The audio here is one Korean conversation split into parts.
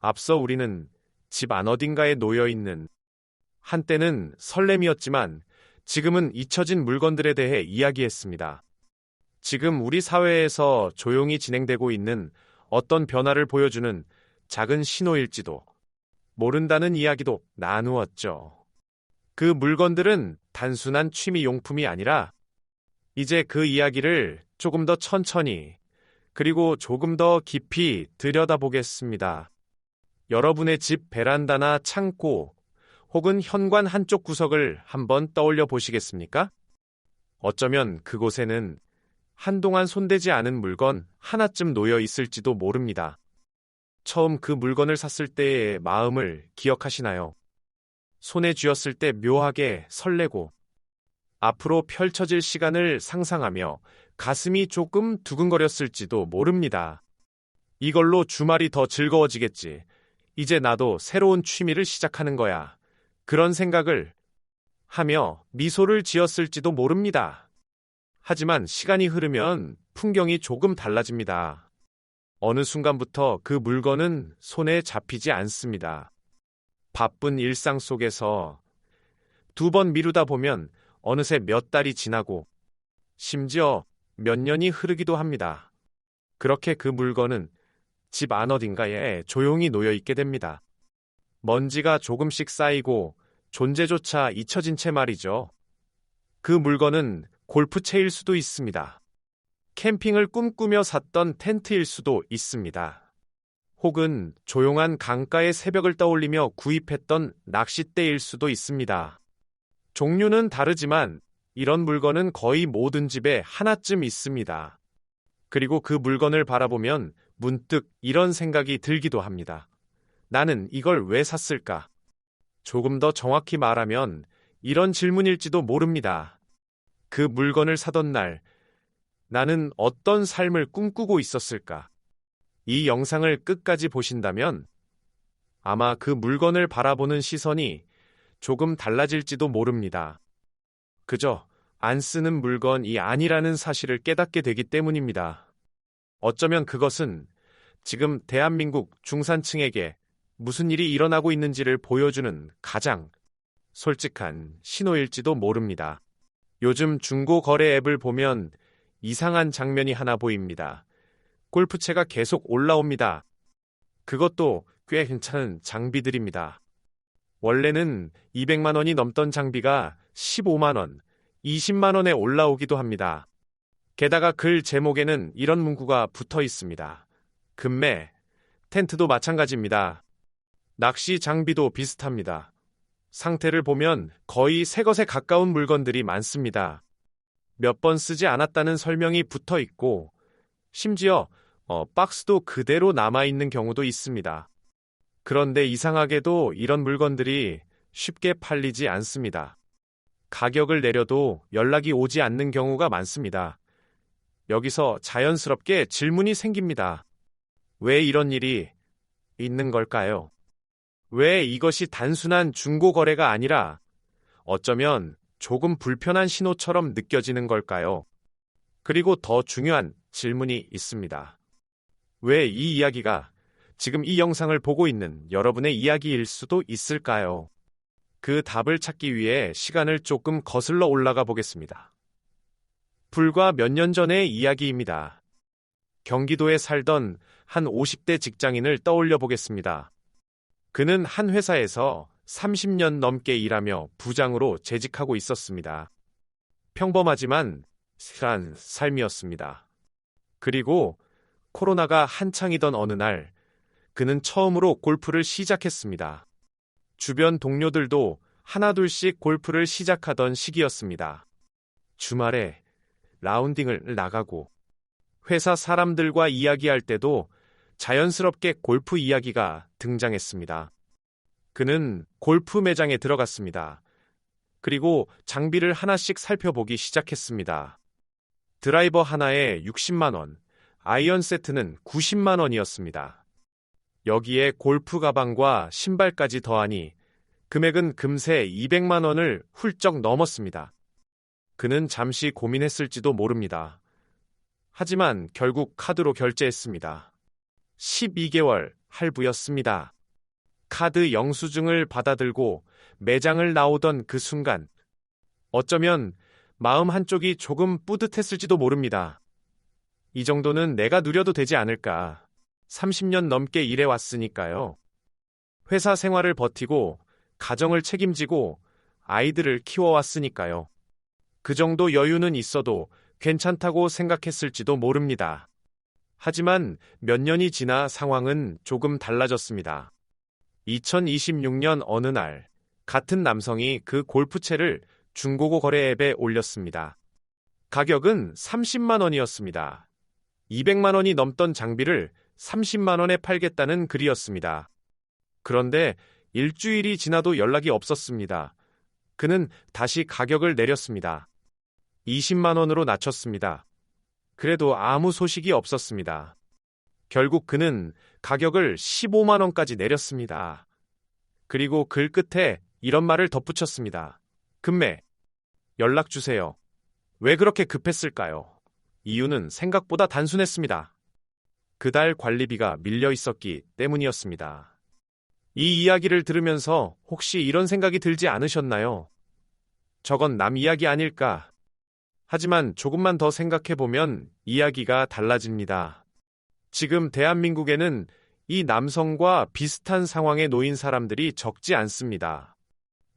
앞서 우리는 집 안 어딘가에 놓여 있는 한때는 설렘이었지만 지금은 잊혀진 물건들에 대해 이야기했습니다. 지금 우리 사회에서 조용히 진행되고 있는 어떤 변화를 보여주는 작은 신호일지도 모른다는 이야기도 나누었죠. 그 물건들은 단순한 취미 용품이 아니라 이제 그 이야기를 조금 더 천천히 그리고 조금 더 깊이 들여다보겠습니다. 여러분의 집 베란다나 창고 혹은 현관 한쪽 구석을 한번 떠올려 보시겠습니까? 어쩌면 그곳에는 한동안 손대지 않은 물건 하나쯤 놓여 있을지도 모릅니다. 처음 그 물건을 샀을 때의 마음을 기억하시나요? 손에 쥐었을 때 묘하게 설레고 앞으로 펼쳐질 시간을 상상하며 가슴이 조금 두근거렸을지도 모릅니다. 이걸로 주말이 더 즐거워지겠지. 이제 나도 새로운 취미를 시작하는 거야. 그런 생각을 하며 미소를 지었을지도 모릅니다. 하지만 시간이 흐르면 풍경이 조금 달라집니다. 어느 순간부터 그 물건은 손에 잡히지 않습니다. 바쁜 일상 속에서 두 번 미루다 보면 어느새 몇 달이 지나고 심지어 몇 년이 흐르기도 합니다. 그렇게 그 물건은 집 안 어딘가에 조용히 놓여 있게 됩니다. 먼지가 조금씩 쌓이고 존재조차 잊혀진 채 말이죠. 그 물건은 골프채일 수도 있습니다. 캠핑을 꿈꾸며 샀던 텐트일 수도 있습니다. 혹은 조용한 강가의 새벽을 떠올리며 구입했던 낚싯대일 수도 있습니다. 종류는 다르지만 이런 물건은 거의 모든 집에 하나쯤 있습니다. 그리고 그 물건을 바라보면 문득 이런 생각이 들기도 합니다. 나는 이걸 왜 샀을까? 조금 더 정확히 말하면 이런 질문일지도 모릅니다. 그 물건을 사던 날, 나는 어떤 삶을 꿈꾸고 있었을까? 이 영상을 끝까지 보신다면 아마 그 물건을 바라보는 시선이 조금 달라질지도 모릅니다. 그저 안 쓰는 물건이 아니라는 사실을 깨닫게 되기 때문입니다. 어쩌면 그것은 지금 대한민국 중산층에게 무슨 일이 일어나고 있는지를 보여주는 가장 솔직한 신호일지도 모릅니다. 요즘 중고 거래 앱을 보면 이상한 장면이 하나 보입니다. 골프채가 계속 올라옵니다. 그것도 꽤 괜찮은 장비들입니다. 원래는 200만 원이 넘던 장비가 15만 원, 20만 원에 올라오기도 합니다. 게다가 글 제목에는 이런 문구가 붙어 있습니다. 금매, 텐트도 마찬가지입니다. 낚시 장비도 비슷합니다. 상태를 보면 거의 새 것에 가까운 물건들이 많습니다. 몇 번 쓰지 않았다는 설명이 붙어 있고 심지어 박스도 그대로 남아있는 경우도 있습니다. 그런데 이상하게도 이런 물건들이 쉽게 팔리지 않습니다. 가격을 내려도 연락이 오지 않는 경우가 많습니다. 여기서 자연스럽게 질문이 생깁니다. 왜 이런 일이 있는 걸까요? 왜 이것이 단순한 중고 거래가 아니라 어쩌면 조금 불편한 신호처럼 느껴지는 걸까요? 그리고 더 중요한 질문이 있습니다. 왜 이 이야기가 지금 이 영상을 보고 있는 여러분의 이야기일 수도 있을까요? 그 답을 찾기 위해 시간을 조금 거슬러 올라가 보겠습니다. 불과 몇 년 전의 이야기입니다. 경기도에 살던 한 50대 직장인을 떠올려 보겠습니다. 그는 한 회사에서 30년 넘게 일하며 부장으로 재직하고 있었습니다. 평범하지만 실한 삶이었습니다. 그리고 코로나가 한창이던 어느 날 그는 처음으로 골프를 시작했습니다. 주변 동료들도 하나둘씩 골프를 시작하던 시기였습니다. 주말에 라운딩을 나가고 회사 사람들과 이야기할 때도 자연스럽게 골프 이야기가 등장했습니다. 그는 골프 매장에 들어갔습니다. 그리고 장비를 하나씩 살펴보기 시작했습니다. 드라이버 하나에 60만 원, 아이언 세트는 90만 원이었습니다. 여기에 골프 가방과 신발까지 더하니 금액은 금세 200만 원을 훌쩍 넘었습니다. 그는 잠시 고민했을지도 모릅니다. 하지만 결국 카드로 결제했습니다. 12개월 할부였습니다. 카드 영수증을 받아들고 매장을 나오던 그 순간, 어쩌면 마음 한쪽이 조금 뿌듯했을지도 모릅니다. 이 정도는 내가 누려도 되지 않을까. 30년 넘게 일해왔으니까요. 회사 생활을 버티고 가정을 책임지고 아이들을 키워왔으니까요. 그 정도 여유는 있어도 괜찮다고 생각했을지도 모릅니다. 하지만 몇 년이 지나 상황은 조금 달라졌습니다. 2026년 어느 날, 같은 남성이 그 골프채를 중고고 거래 앱에 올렸습니다. 가격은 30만 원이었습니다. 200만 원이 넘던 장비를 30만 원에 팔겠다는 글이었습니다. 그런데 일주일이 지나도 연락이 없었습니다. 그는 다시 가격을 내렸습니다. 20만 원으로 낮췄습니다. 그래도 아무 소식이 없었습니다. 결국 그는 가격을 15만 원까지 내렸습니다. 그리고 글 끝에 이런 말을 덧붙였습니다. 급매. 연락 주세요. 왜 그렇게 급했을까요? 이유는 생각보다 단순했습니다. 그달 관리비가 밀려 있었기 때문이었습니다. 이 이야기를 들으면서 혹시 이런 생각이 들지 않으셨나요? 저건 남 이야기 아닐까? 하지만 조금만 더 생각해보면 이야기가 달라집니다. 지금 대한민국에는 이 남성과 비슷한 상황에 놓인 사람들이 적지 않습니다.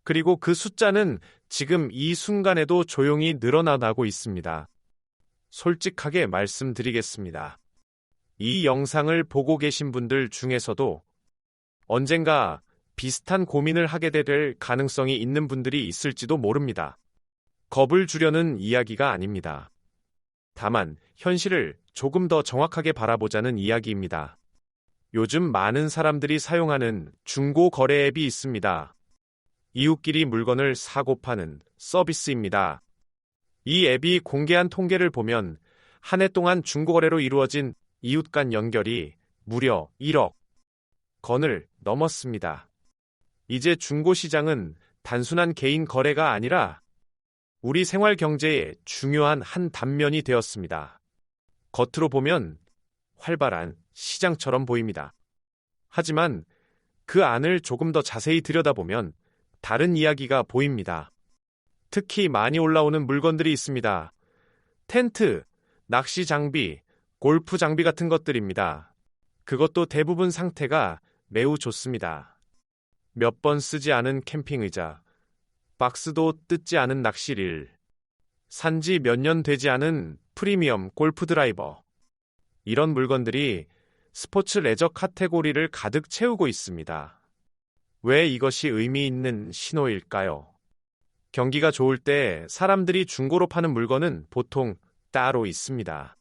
그리고 그 숫자는 지금 이 순간에도 조용히 늘어나고 있습니다. 솔직하게 말씀드리겠습니다. 이 영상을 보고 계신 분들 중에서도 언젠가 비슷한 고민을 하게 될 가능성이 있는 분들이 있을지도 모릅니다. 겁을 주려는 이야기가 아닙니다. 다만 현실을 조금 더 정확하게 바라보자는 이야기입니다. 요즘 많은 사람들이 사용하는 중고 거래 앱이 있습니다. 이웃끼리 물건을 사고 파는 서비스입니다. 이 앱이 공개한 통계를 보면 한 해 동안 중고거래로 이루어진 이웃 간 연결이 무려 1억 건을 넘었습니다. 이제 중고시장은 단순한 개인 거래가 아니라 우리 생활 경제의 중요한 한 단면이 되었습니다. 겉으로 보면 활발한 시장처럼 보입니다. 하지만 그 안을 조금 더 자세히 들여다보면 다른 이야기가 보입니다. 특히 많이 올라오는 물건들이 있습니다. 텐트, 낚시 장비, 골프 장비 같은 것들입니다. 그것도 대부분 상태가 매우 좋습니다. 몇 번 쓰지 않은 캠핑 의자, 박스도 뜯지 않은 낚시릴, 산지 몇 년 되지 않은 프리미엄 골프 드라이버. 이런 물건들이 스포츠 레저 카테고리를 가득 채우고 있습니다. 왜 이것이 의미 있는 신호일까요? 경기가 좋을 때 사람들이 중고로 파는 물건은 보통 따로 있습니다.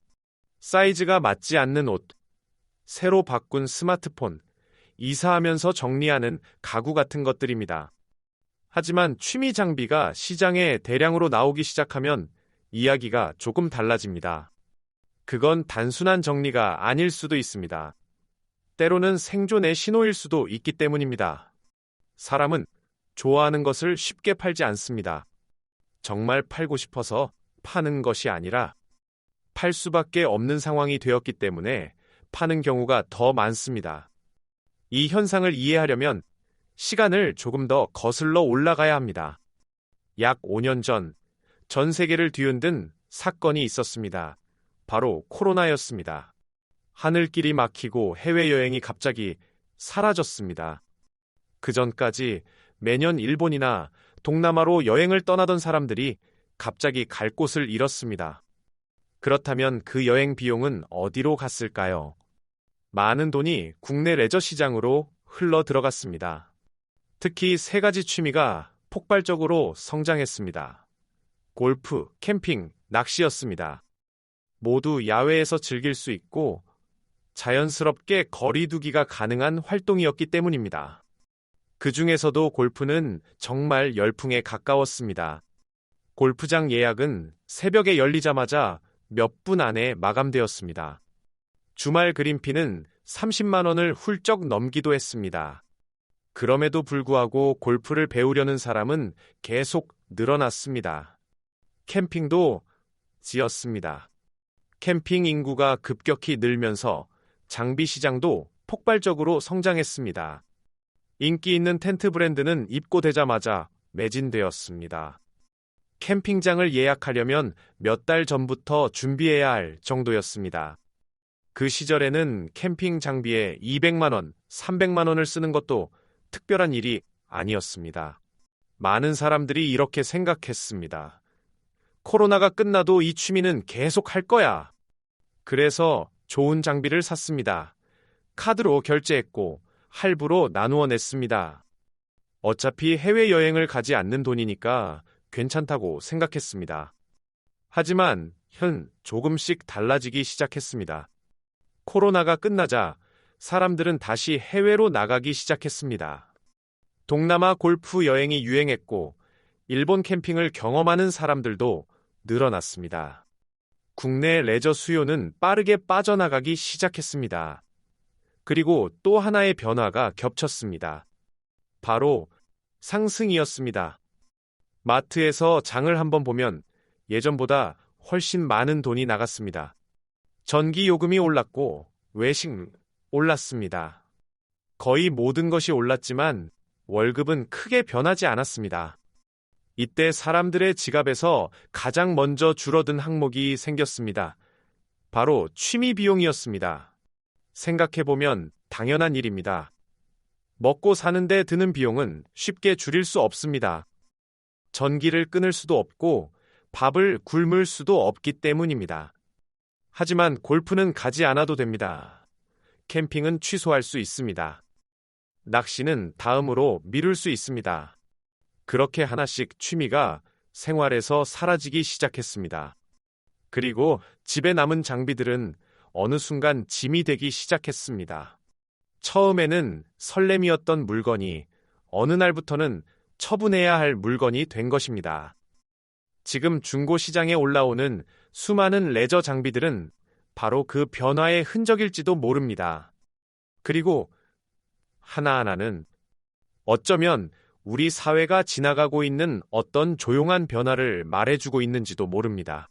사이즈가 맞지 않는 옷, 새로 바꾼 스마트폰, 이사하면서 정리하는 가구 같은 것들입니다. 하지만 취미 장비가 시장에 대량으로 나오기 시작하면 이야기가 조금 달라집니다. 그건 단순한 정리가 아닐 수도 있습니다. 때로는 생존의 신호일 수도 있기 때문입니다. 사람은 좋아하는 것을 쉽게 팔지 않습니다. 정말 팔고 싶어서 파는 것이 아니라 팔 수밖에 없는 상황이 되었기 때문에 파는 경우가 더 많습니다. 이 현상을 이해하려면 시간을 조금 더 거슬러 올라가야 합니다. 약 5년 전 세계를 뒤흔든 사건이 있었습니다. 바로 코로나였습니다. 하늘길이 막히고 해외여행이 갑자기 사라졌습니다. 그 전까지 매년 일본이나 동남아로 여행을 떠나던 사람들이 갑자기 갈 곳을 잃었습니다. 그렇다면 그 여행 비용은 어디로 갔을까요? 많은 돈이 국내 레저 시장으로 흘러 들어갔습니다. 특히 세 가지 취미가 폭발적으로 성장했습니다. 골프, 캠핑, 낚시였습니다. 모두 야외에서 즐길 수 있고 자연스럽게 거리두기가 가능한 활동이었기 때문입니다. 그 중에서도 골프는 정말 열풍에 가까웠습니다. 골프장 예약은 새벽에 열리자마자 몇 분 안에 마감되었습니다. 주말 그린피는 30만 원을 훌쩍 넘기도 했습니다. 그럼에도 불구하고 골프를 배우려는 사람은 계속 늘어났습니다. 캠핑도 지었습니다. 캠핑 인구가 급격히 늘면서 장비 시장도 폭발적으로 성장했습니다. 인기 있는 텐트 브랜드는 입고되자마자 매진되었습니다. 캠핑장을 예약하려면 몇 달 전부터 준비해야 할 정도였습니다. 그 시절에는 캠핑 장비에 200만 원, 300만 원을 쓰는 것도 특별한 일이 아니었습니다. 많은 사람들이 이렇게 생각했습니다. 코로나가 끝나도 이 취미는 계속 할 거야. 그래서 좋은 장비를 샀습니다. 카드로 결제했고 할부로 나누어 냈습니다. 어차피 해외여행을 가지 않는 돈이니까 괜찮다고 생각했습니다. 하지만 조금씩 달라지기 시작했습니다. 코로나가 끝나자 사람들은 다시 해외로 나가기 시작했습니다. 동남아 골프 여행이 유행했고 일본 캠핑을 경험하는 사람들도 늘어났습니다. 국내 레저 수요는 빠르게 빠져나가기 시작했습니다. 그리고 또 하나의 변화가 겹쳤습니다. 바로 상승이었습니다. 마트에서 장을 한번 보면 예전보다 훨씬 많은 돈이 나갔습니다. 전기 요금이 올랐고 외식 올랐습니다. 거의 모든 것이 올랐지만 월급은 크게 변하지 않았습니다. 이때 사람들의 지갑에서 가장 먼저 줄어든 항목이 생겼습니다. 바로 취미 비용이었습니다. 생각해보면 당연한 일입니다. 먹고 사는데 드는 비용은 쉽게 줄일 수 없습니다. 전기를 끊을 수도 없고 밥을 굶을 수도 없기 때문입니다. 하지만 골프는 가지 않아도 됩니다. 캠핑은 취소할 수 있습니다. 낚시는 다음으로 미룰 수 있습니다. 그렇게 하나씩 취미가 생활에서 사라지기 시작했습니다. 그리고 집에 남은 장비들은 어느 순간 짐이 되기 시작했습니다. 처음에는 설렘이었던 물건이 어느 날부터는 처분해야 할 물건이 된 것입니다. 지금 중고 시장에 올라오는 수많은 레저 장비들은 바로 그 변화의 흔적일지도 모릅니다. 그리고 하나하나는 어쩌면 우리 사회가 지나가고 있는 어떤 조용한 변화를 말해주고 있는지도 모릅니다.